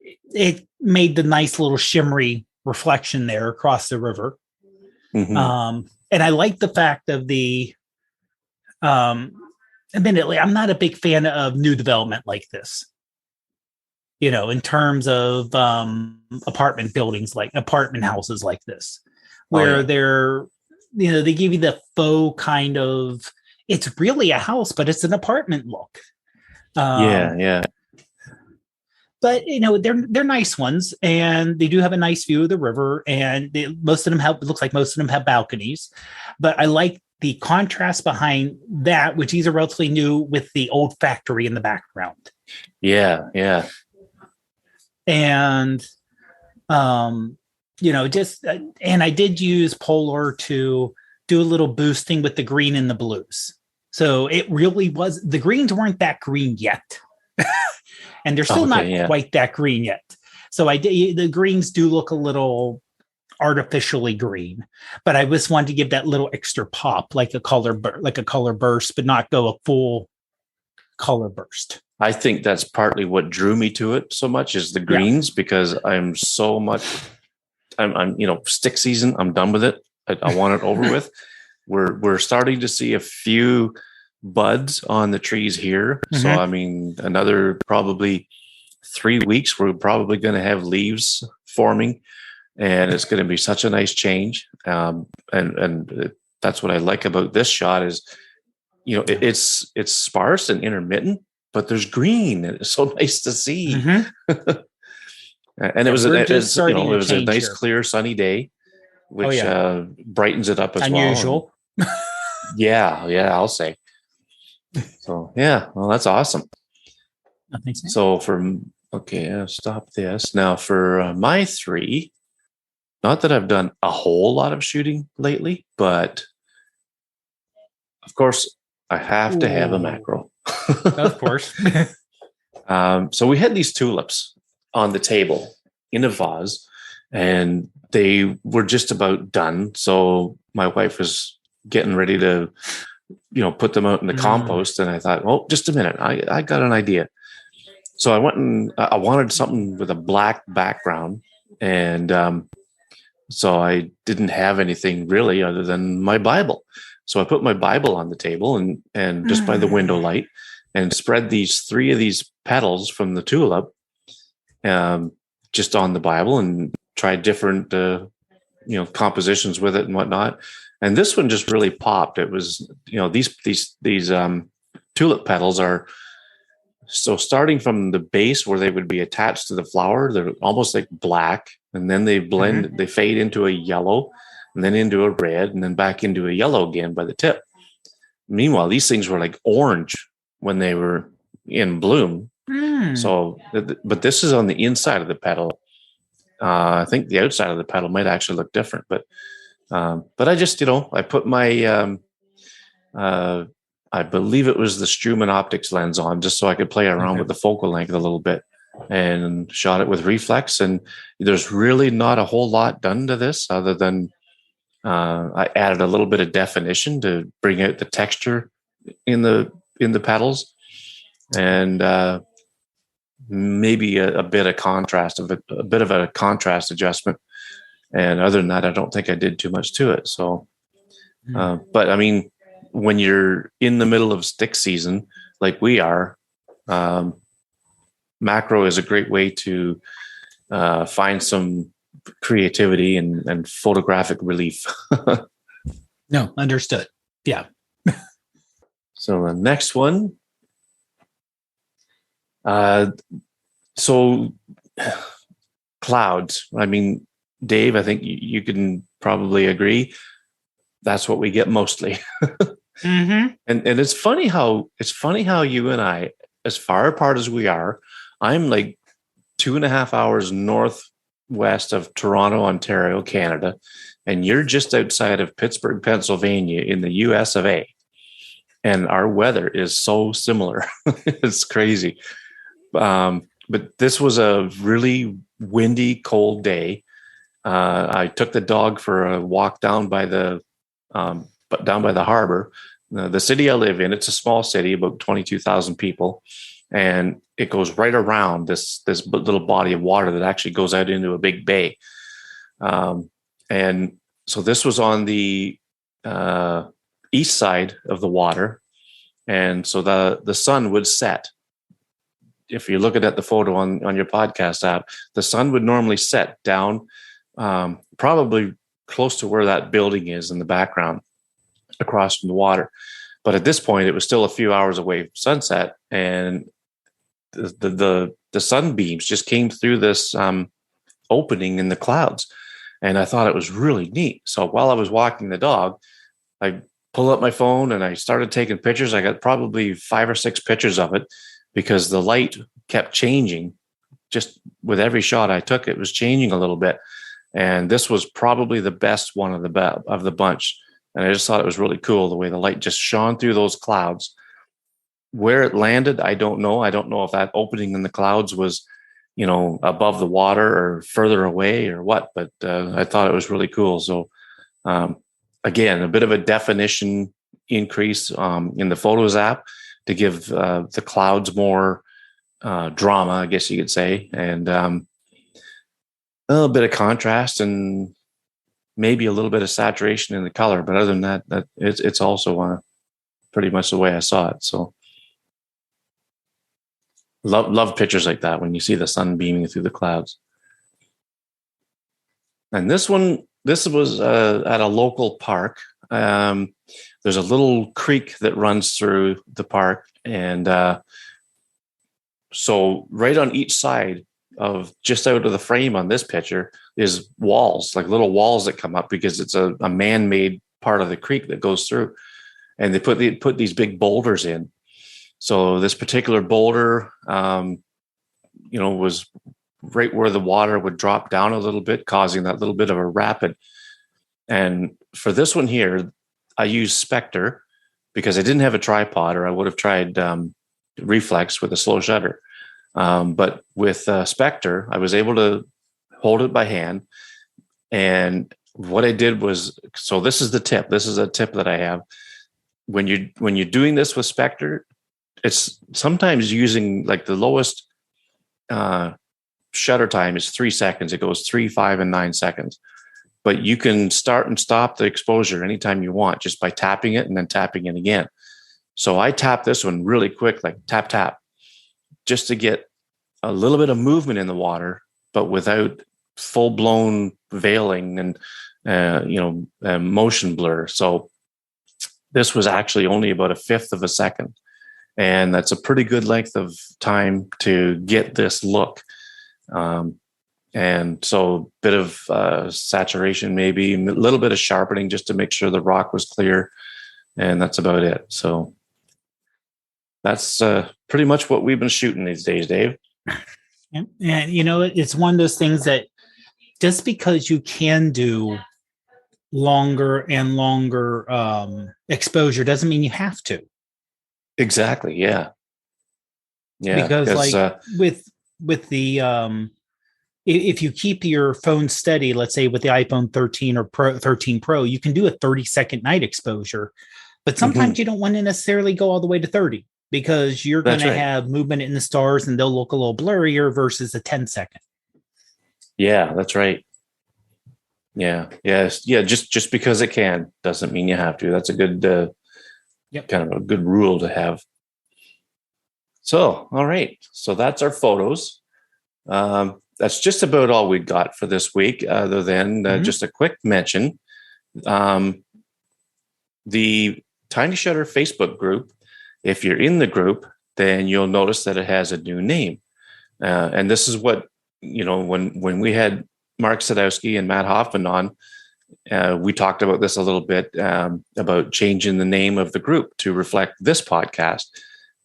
it made the nice little shimmery reflection there across the river. Mm-hmm. And I like the fact of the, admittedly, I'm not a big fan of new development like this. In terms of apartment buildings, like apartment houses like this, where they're, they give you the faux kind of, it's really a house, but it's an apartment look. Yeah. But they're nice ones, and they do have a nice view of the river, and most of them have balconies. But I like the contrast behind that, which these are relatively new, with the old factory in the background. Yeah. And and I did use Polar to do a little boosting with the green and the blues. So it really was, the greens weren't that green yet. And they're still not quite that green yet. So the greens do look a little artificially green, but I just wanted to give that little extra pop, like a color burst, but not go a full color burst. I think that's partly what drew me to it so much is the greens, because I'm stick season. I'm done with it. I want it over with. We're starting to see a few buds on the trees here. Mm-hmm. So, I mean, another probably 3 weeks, we're probably going to have leaves forming, and it's going to be such a nice change. And that's what I like about this shot is, it's sparse and intermittent, but there's green, and it's so nice to see. Mm-hmm. And it was a nice, clear, sunny day, which brightens it up as unusual. Well. Yeah, I'll say. So well, that's awesome. So I'll stop this now. For my 3, not that I've done a whole lot of shooting lately, but of course I have to have a macro. Of course. So we had these tulips on the table in a vase, and they were just about done. So my wife was getting ready to, put them out in the compost. And I thought, well, just a minute. I got an idea. So I went and I wanted something with a black background. And so I didn't have anything really other than my Bible. So I put my Bible on the table and just by the window light, and spread 3 of these petals from the tulip just on the Bible and tried different, compositions with it and whatnot. And this one just really popped. It was, these tulip petals are, so starting from the base where they would be attached to the flower, they're almost like black, and then they blend, they fade into a yellow, and then into a red, and then back into a yellow again by the tip. Meanwhile, these things were like orange when they were in bloom. So, but this is on the inside of the petal. I think the outside of the petal might actually look different, but I just, I put my, I believe it was the Struman optics lens on just so I could play around with the focal length a little bit and shot it with reflex. And there's really not a whole lot done to this other than I added a little bit of definition to bring out the texture in the petals, and maybe a bit of contrast, a bit of a contrast adjustment. And other than that, I don't think I did too much to it. So, but I mean, when you're in the middle of stick season, like we are, macro is a great way to find some creativity and photographic relief. No, understood. Yeah. So the next one. So clouds. I mean, Dave, I think you can probably agree. That's what we get mostly. And it's funny how you and I, as far apart as we are, I'm like 2.5 hours northwest of Toronto, Ontario, Canada, and you're just outside of Pittsburgh, Pennsylvania, in the US of A. And our weather is so similar. It's crazy. But this was a really windy, cold day. I took the dog for a walk down by the harbor. The city I live in, it's a small city, about 22,000 people, and it goes right around this little body of water that actually goes out into a big bay. And so this was on the east side of the water, and so the sun would set. If you're looking at the photo on your podcast app, the sun would normally set down probably close to where that building is in the background across from the water. But at this point, it was still a few hours away from sunset, and the sunbeams just came through this opening in the clouds. And I thought it was really neat. So while I was walking the dog, I pulled up my phone and I started taking pictures. I got probably 5 or 6 pictures of it, because the light kept changing. Just with every shot I took, it was changing a little bit. And this was probably the best one of the bunch. And I just thought it was really cool the way the light just shone through those clouds. Where it landed, I don't know. I don't know if that opening in the clouds was, above the water or further away or what, but I thought it was really cool. So again, a bit of a definition increase in the Photos app to give the clouds more drama, I guess you could say, and a little bit of contrast and maybe a little bit of saturation in the color. But other than that it's also pretty much the way I saw it. So love pictures like that when you see the sun beaming through the clouds. And this was at a local park. There's a little creek that runs through the park. And so right on each side of just out of the frame on this picture is walls, like little walls that come up because it's a man-made part of the creek that goes through. And they put these big boulders in. So this particular boulder, was right where the water would drop down a little bit, causing that little bit of a rapid. And for this one here, I used Spectre because I didn't have a tripod, or I would have tried reflex with a slow shutter. But with Spectre, I was able to hold it by hand. And what I did was, so this is the tip. This is a tip that I have. When you're doing this with Spectre, it's sometimes using like the lowest shutter time is 3 seconds. It goes 3, 5, and 9 seconds. But you can start and stop the exposure anytime you want just by tapping it and then tapping it again. So I tapped this one really quick, like tap, tap, just to get a little bit of movement in the water, but without full blown veiling and motion blur. So this was actually only about a fifth of a second, and that's a pretty good length of time to get this look. And so a bit of saturation, maybe a little bit of sharpening just to make sure the rock was clear. And that's about it. So that's pretty much what we've been shooting these days, Dave. And it's one of those things that just because you can do longer and longer exposure doesn't mean you have to. Exactly. Yeah. Yeah. Because with the if you keep your phone steady, let's say with the iPhone 13 or 13 Pro, you can do a 30-second night exposure. But sometimes you don't want to necessarily go all the way to 30 because you're going to have movement in the stars and they'll look a little blurrier versus a 10-second. Yeah, that's right. Yeah. Yes. Yeah. Just because it can doesn't mean you have to. That's a good kind of a good rule to have. So, all right. So that's our photos. That's just about all we got for this week, other than just a quick mention. The Tiny Shutter Facebook group, if you're in the group, then you'll notice that it has a new name. And this is what, when we had Mark Sadowski and Matt Hoffman on, we talked about this a little bit, about changing the name of the group to reflect this podcast.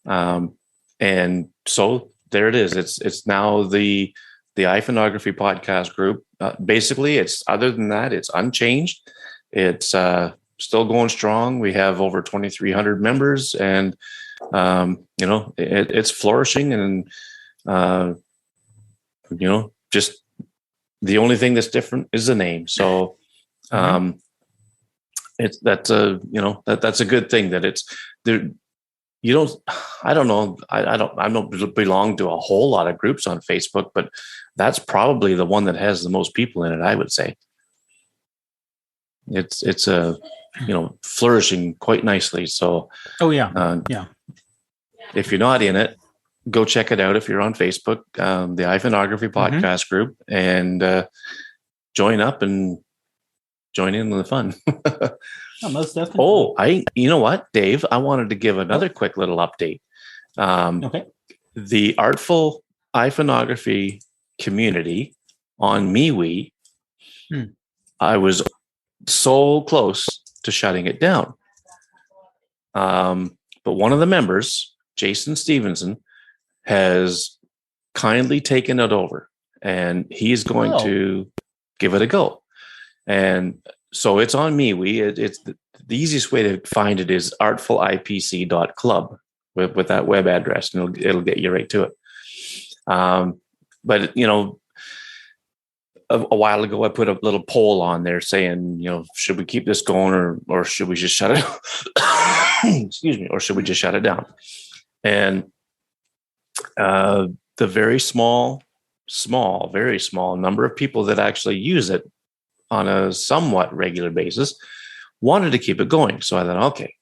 And so there it is. It's now the iPhoneography podcast group. Basically, it's other than that, it's unchanged. It's still going strong. We have over 2,300 members, and it's flourishing. And just the only thing that's different is the name. So that's a good thing that it's there. I don't know. I don't belong to a whole lot of groups on Facebook, but that's probably the one that has the most people in it, I would say. It's flourishing quite nicely. So, if you're not in it, go check it out. If you're on Facebook, the iPhoneography podcast group, and join up and join in on the fun. Oh, most definitely. You know what, Dave? I wanted to give another quick little update. The Artful iPhoneography community on MeWe, I was so close to shutting it down. But one of the members, Jason Stevenson, has kindly taken it over, and he's going to give it a go. And so it's on MeWe. It's the easiest way to find it is artfulipc.club with that web address, and it'll get you right to it. But a while ago, I put a little poll on there saying, should we keep this going or should we just shut it? Excuse me, or should we just shut it down? And the very small, very small number of people that actually use it on a somewhat regular basis wanted to keep it going. So I thought, okay,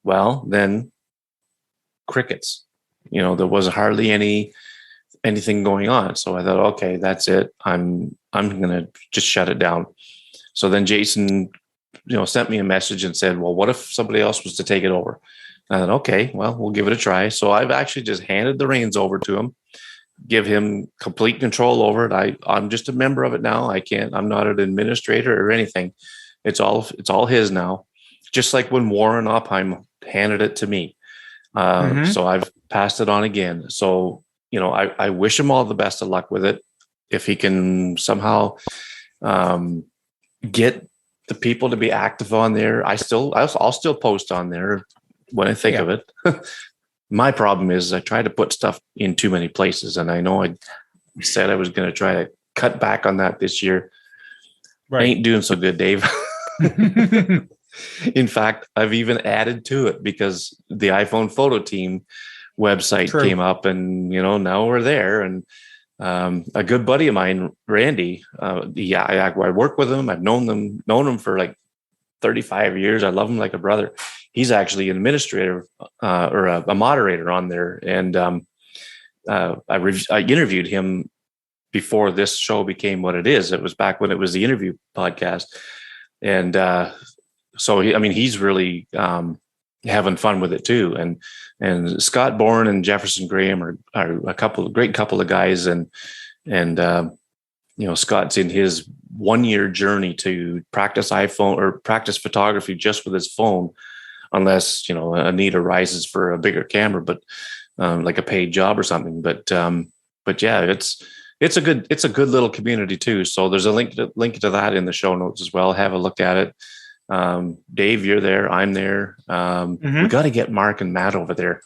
well, then crickets. There was hardly anything going on. So I thought, okay, that's it. I'm going to just shut it down. So then Jason, sent me a message and said, well, what if somebody else was to take it over? And I thought, okay, well, we'll give it a try. So I've actually just handed the reins over to him, give him complete control over it. I'm just a member of it now. I'm not an administrator or anything. It's all his now. Just like when Warren Opheim handed it to me. So I've passed it on again. So, I wish him all the best of luck with it. If he can somehow get the people to be active on there, I'll still post on there when I think of it. My problem is I try to put stuff in too many places, and I know I said I was going to try to cut back on that this year. Right. I ain't doing so good, Dave. In fact, I've even added to it because the iPhone photo team website came up, and now we're there. And a good buddy of mine, Randy, I work with him. I've known him for like 35 years. I love him like a brother. He's actually an administrator or a moderator on there, and I interviewed him before this show became what it is. It was back when it was the interview podcast. And so, he's really having fun with it too. And Scott Bourne and Jefferson Graham are a great couple of guys. And Scott's in his 1-year journey to practice iPhone or practice photography just with his phone, unless, a need arises for a bigger camera, but like a paid job or something. But yeah, it's a good little community too. So there's a link to that in the show notes as well. Have a look at it. Dave, you're there. I'm there. We got to get Mark and Matt over there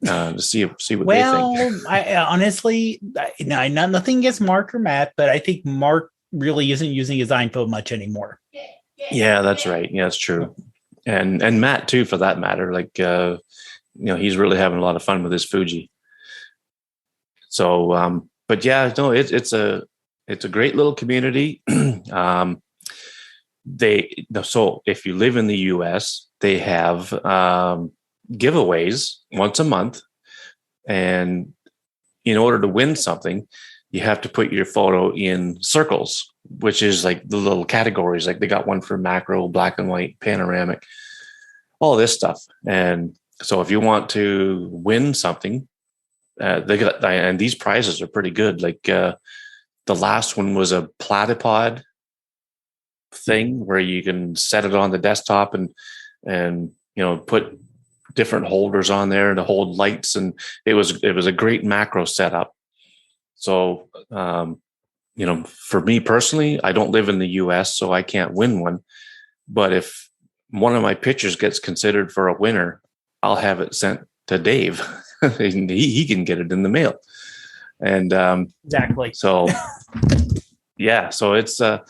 to see what they think. Well, I honestly, nothing against Mark or Matt, but I think Mark really isn't using his iPhone much anymore. Yeah, that's right. Yeah, that's true. And Matt too, for that matter. Like, he's really having a lot of fun with his Fuji. So, but yeah, no, it's a great little community. So if you live in the US, they have giveaways once a month, and in order to win something, you have to put your photo in circles, which is like the little categories. Like they got one for macro, black and white, panoramic, all this stuff. And so if you want to win something, they got, and these prizes are pretty good. Like the last one was a platypod thing where you can set it on the desktop and put different holders on there to hold lights, and it was a great macro setup. So for me personally, I don't live in the US, so I can't win one, but if one of my pictures gets considered for a winner, I'll have it sent to Dave. He can get it in the mail. And exactly. So yeah, so it's a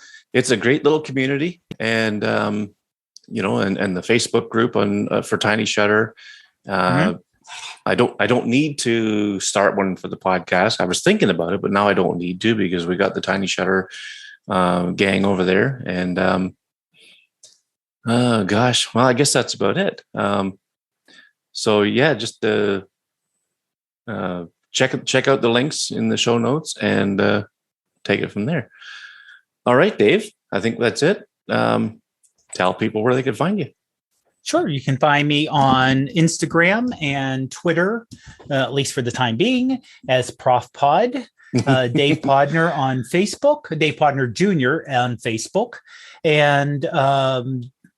great little community, and and the Facebook group for Tiny Shutter. I don't need to start one for the podcast. I was thinking about it, but now I don't need to, because we got the Tiny Shutter gang over there. And gosh, well, I guess that's about it. So yeah, just check out the links in the show notes and take it from there. All right, Dave, I think that's it. Tell people where they can find you. Sure. You can find me on Instagram and Twitter, at least for the time being, as Prof Pod. Dave Podner on Facebook, Dave Podner Jr. on Facebook, and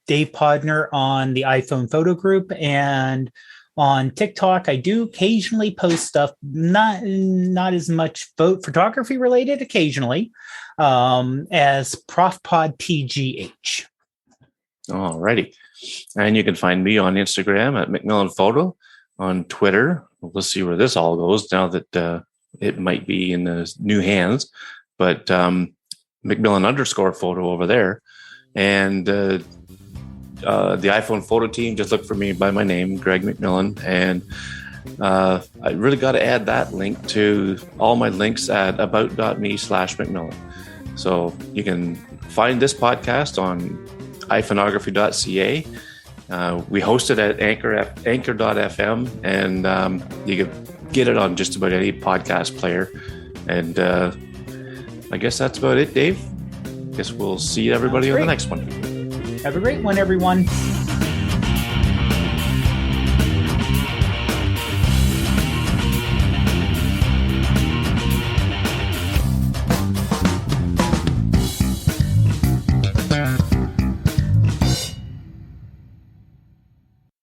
Dave Podner on the iPhone photo group. And on TikTok, I do occasionally post stuff, not as much photography related, occasionally, as Prof Pod TGH. All righty. And you can find me on Instagram at McMillan Photo, on Twitter. We'll see where this all goes now that it might be in the new hands, but McMillan_photo over there. And the iPhone photo team, just look for me by my name, Greg McMillan. And I really got to add that link to all my links at about.me/McMillan. So you can find this podcast on iPhoneography.ca. We host it at anchor.fm, and you can get it on just about any podcast player. And I guess that's about it, Dave. Guess we'll see everybody on the next one. Have a great one, everyone.